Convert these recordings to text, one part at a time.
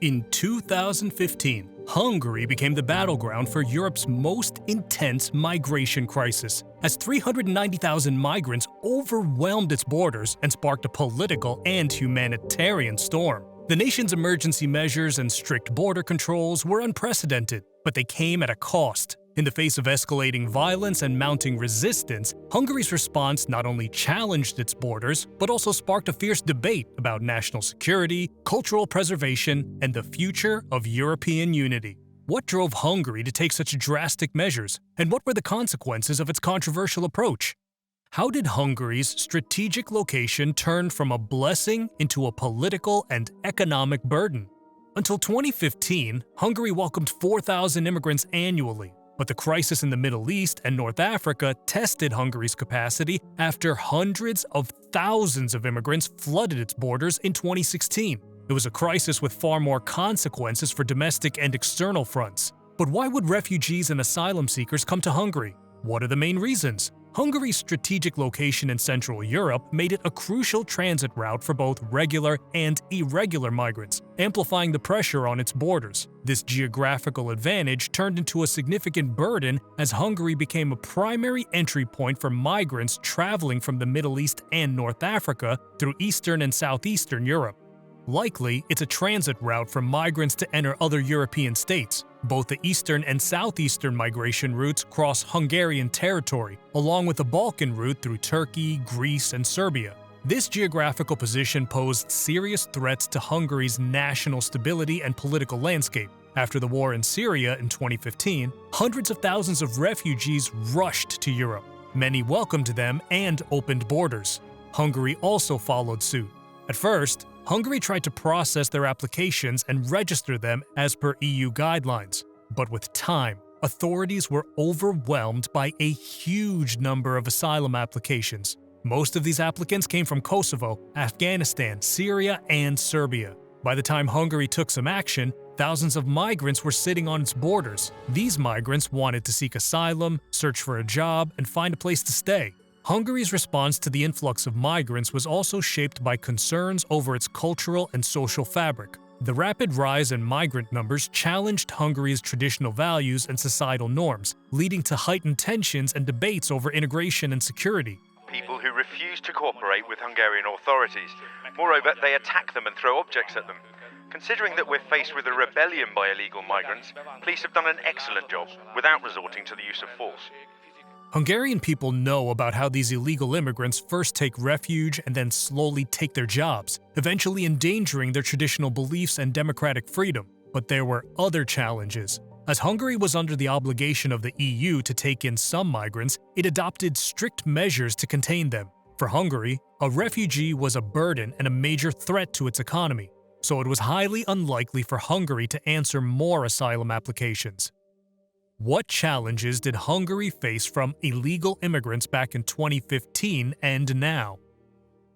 In 2015, Hungary became the battleground for Europe's most intense migration crisis, as 390,000 migrants overwhelmed its borders and sparked a political and humanitarian storm. The nation's emergency measures and strict border controls were unprecedented, but they came at a cost. In the face of escalating violence and mounting resistance, Hungary's response not only challenged its borders, but also sparked a fierce debate about national security, cultural preservation, and the future of European unity. What drove Hungary to take such drastic measures, and what were the consequences of its controversial approach? How did Hungary's strategic location turn from a blessing into a political and economic burden? Until 2015, Hungary welcomed 4,000 immigrants annually. But the crisis in the Middle East and North Africa tested Hungary's capacity after hundreds of thousands of immigrants flooded its borders in 2016. It was a crisis with far more consequences for domestic and external fronts. But why would refugees and asylum seekers come to Hungary? What are the main reasons? Hungary's strategic location in Central Europe made it a crucial transit route for both regular and irregular migrants, amplifying the pressure on its borders. This geographical advantage turned into a significant burden as Hungary became a primary entry point for migrants traveling from the Middle East and North Africa through Eastern and Southeastern Europe. Likely, it's a transit route for migrants to enter other European states. Both the eastern and southeastern migration routes cross Hungarian territory, along with the Balkan route through Turkey, Greece, and Serbia. This geographical position posed serious threats to Hungary's national stability and political landscape. After the war in Syria in 2015, hundreds of thousands of refugees rushed to Europe. Many welcomed them and opened borders. Hungary also followed suit. At first, Hungary tried to process their applications and register them as per EU guidelines. But with time, authorities were overwhelmed by a huge number of asylum applications. Most of these applicants came from Kosovo, Afghanistan, Syria, and Serbia. By the time Hungary took some action, thousands of migrants were sitting on its borders. These migrants wanted to seek asylum, search for a job, and find a place to stay. Hungary's response to the influx of migrants was also shaped by concerns over its cultural and social fabric. The rapid rise in migrant numbers challenged Hungary's traditional values and societal norms, leading to heightened tensions and debates over integration and security. People who refuse to cooperate with Hungarian authorities. Moreover, they attack them and throw objects at them. Considering that we're faced with a rebellion by illegal migrants, police have done an excellent job without resorting to the use of force. Hungarian people know about how these illegal immigrants first take refuge and then slowly take their jobs, eventually endangering their traditional beliefs and democratic freedom. But there were other challenges. As Hungary was under the obligation of the EU to take in some migrants, it adopted strict measures to contain them. For Hungary, a refugee was a burden and a major threat to its economy, so it was highly unlikely for Hungary to answer more asylum applications. What challenges did Hungary face from illegal immigrants back in 2015 and now?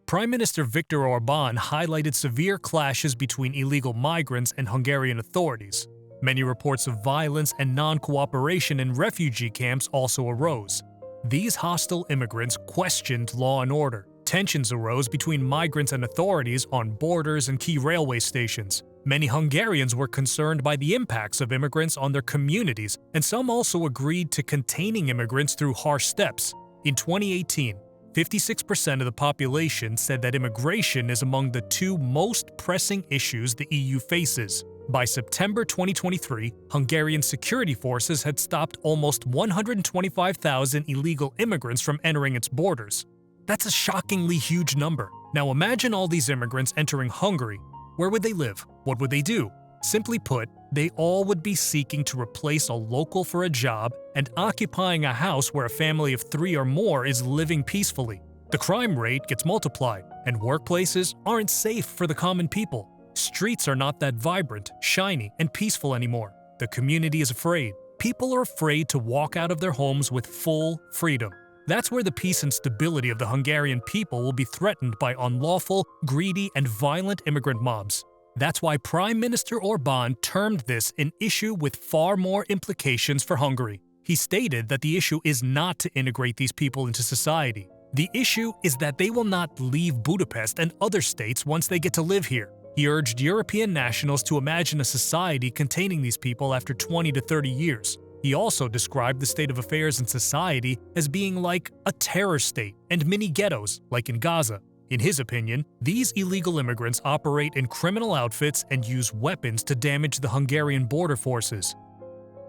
Prime Minister Viktor Orbán highlighted severe clashes between illegal migrants and Hungarian authorities. Many reports of violence and non-cooperation in refugee camps also arose. These hostile immigrants questioned law and order. Tensions arose between migrants and authorities on borders and key railway stations. Many Hungarians were concerned by the impacts of immigrants on their communities, and some also agreed to containing immigrants through harsh steps. In 2018, 56% of the population said that immigration is among the two most pressing issues the EU faces. By September 2023, Hungarian security forces had stopped almost 125,000 illegal immigrants from entering its borders. That's a shockingly huge number. Now imagine all these immigrants entering Hungary. Where would they live? What would they do? Simply put, they all would be seeking to replace a local for a job and occupying a house where a family of 3 or more is living peacefully. The crime rate gets multiplied, and workplaces aren't safe for the common people. Streets are not that vibrant, shiny, and peaceful anymore. The community is afraid. People are afraid to walk out of their homes with full freedom. That's where the peace and stability of the Hungarian people will be threatened by unlawful, greedy, and violent immigrant mobs. That's why Prime Minister Orbán termed this an issue with far more implications for Hungary. He stated that the issue is not to integrate these people into society. The issue is that they will not leave Budapest and other states once they get to live here. He urged European nationals to imagine a society containing these people after 20 to 30 years. He also described the state of affairs in society as being like a terror state and mini ghettos, like in Gaza. In his opinion, these illegal immigrants operate in criminal outfits and use weapons to damage the Hungarian border forces.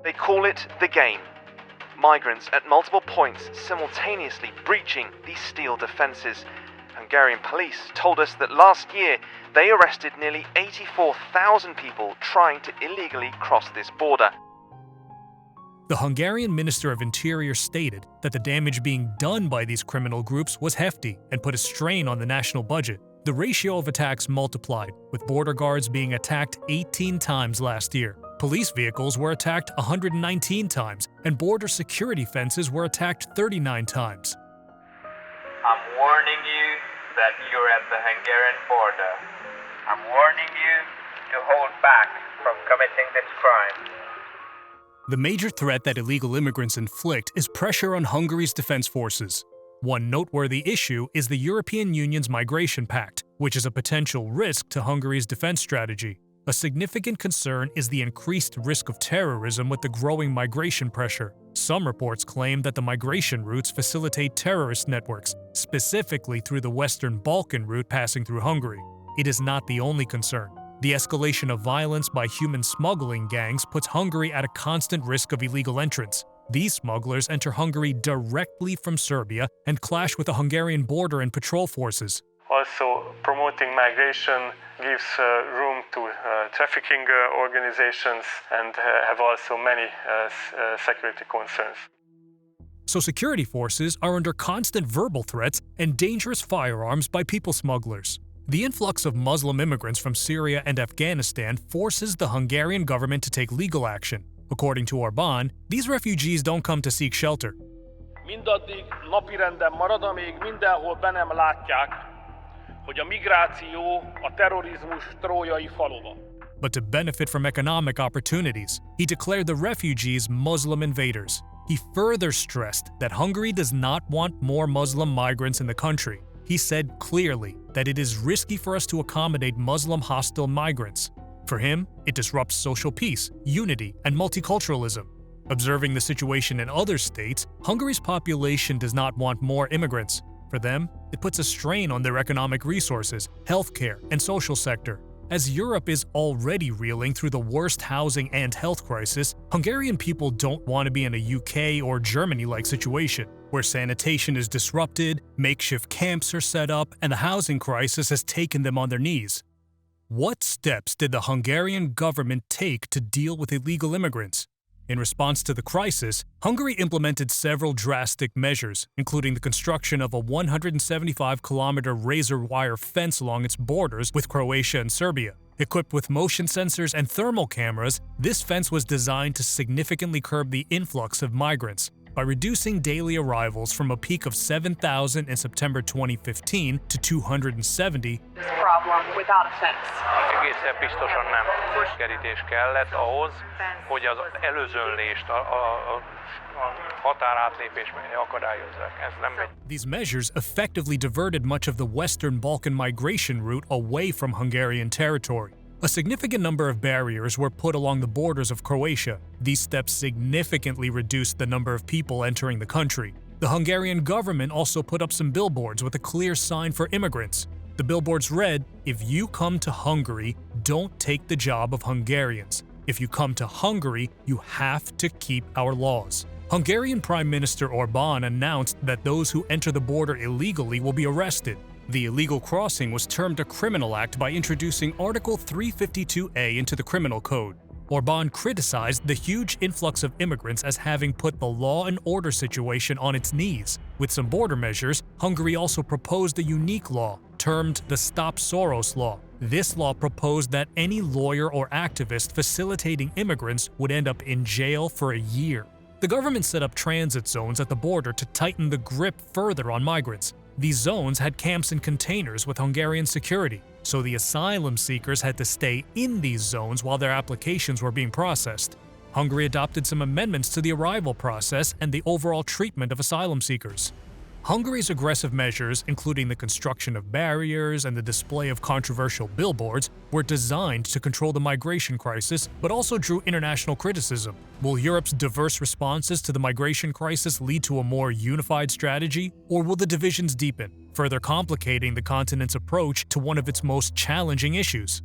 They call it the game. Migrants at multiple points simultaneously breaching these steel defenses. Hungarian police told us that last year they arrested nearly 84,000 people trying to illegally cross this border. The Hungarian Minister of Interior stated that the damage being done by these criminal groups was hefty and put a strain on the national budget. The ratio of attacks multiplied, with border guards being attacked 18 times last year. Police vehicles were attacked 119 times, and border security fences were attacked 39 times. I'm warning you that you're at the Hungarian border. I'm warning you to hold back from committing this crime. The major threat that illegal immigrants inflict is pressure on Hungary's defense forces. One noteworthy issue is the European Union's Migration Pact, which is a potential risk to Hungary's defense strategy. A significant concern is the increased risk of terrorism with the growing migration pressure. Some reports claim that the migration routes facilitate terrorist networks, specifically through the Western Balkan route passing through Hungary. It is not the only concern. The escalation of violence by human smuggling gangs puts Hungary at a constant risk of illegal entrance. These smugglers enter Hungary directly from Serbia and clash with the Hungarian border and patrol forces. Also, promoting migration gives room to trafficking organizations and have also many security concerns. So security forces are under constant verbal threats and dangerous firearms by people smugglers. The influx of Muslim immigrants from Syria and Afghanistan forces the Hungarian government to take legal action. According to Orbán, these refugees don't come to seek shelter. Mindaddig napirenden marad, amíg mindenhol be nem látják, hogy a migráció a terrorizmus trójai falova. But to benefit from economic opportunities, he declared the refugees Muslim invaders. He further stressed that Hungary does not want more Muslim migrants in the country. He said clearly that it is risky for us to accommodate Muslim-hostile migrants. For him, it disrupts social peace, unity, and multiculturalism. Observing the situation in other states, Hungary's population does not want more immigrants. For them, it puts a strain on their economic resources, healthcare, and social sector. As Europe is already reeling through the worst housing and health crisis, Hungarian people don't want to be in a UK or Germany-like situation, where sanitation is disrupted, makeshift camps are set up, and the housing crisis has taken them on their knees. What steps did the Hungarian government take to deal with illegal immigrants? In response to the crisis, Hungary implemented several drastic measures, including the construction of a 175-kilometer razor wire fence along its borders with Croatia and Serbia. Equipped with motion sensors and thermal cameras, this fence was designed to significantly curb the influx of migrants. By reducing daily arrivals from a peak of 7,000 in September 2015 to 270, this problem without a fence. Egészen biztosan nem. Kerítés kellett ahhoz, hogy az előzönlést, a határátlépés akadályozzák. Ez nem megy. These measures effectively diverted much of the Western Balkan migration route away from Hungarian territory. A significant number of barriers were put along the borders of Croatia. These steps significantly reduced the number of people entering the country. The Hungarian government also put up some billboards with a clear sign for immigrants. The billboards read, "If you come to Hungary, don't take the job of Hungarians. If you come to Hungary, you have to keep our laws." Hungarian Prime Minister Orbán announced that those who enter the border illegally will be arrested. The illegal crossing was termed a criminal act by introducing Article 352A into the Criminal Code. Orbán criticized the huge influx of immigrants as having put the law and order situation on its knees. With some border measures, Hungary also proposed a unique law, termed the Stop Soros Law. This law proposed that any lawyer or activist facilitating immigrants would end up in jail for a year. The government set up transit zones at the border to tighten the grip further on migrants. These zones had camps and containers with Hungarian security, so the asylum seekers had to stay in these zones while their applications were being processed. Hungary adopted some amendments to the arrival process and the overall treatment of asylum seekers. Hungary's aggressive measures, including the construction of barriers and the display of controversial billboards, were designed to control the migration crisis, but also drew international criticism. Will Europe's diverse responses to the migration crisis lead to a more unified strategy, or will the divisions deepen, further complicating the continent's approach to one of its most challenging issues?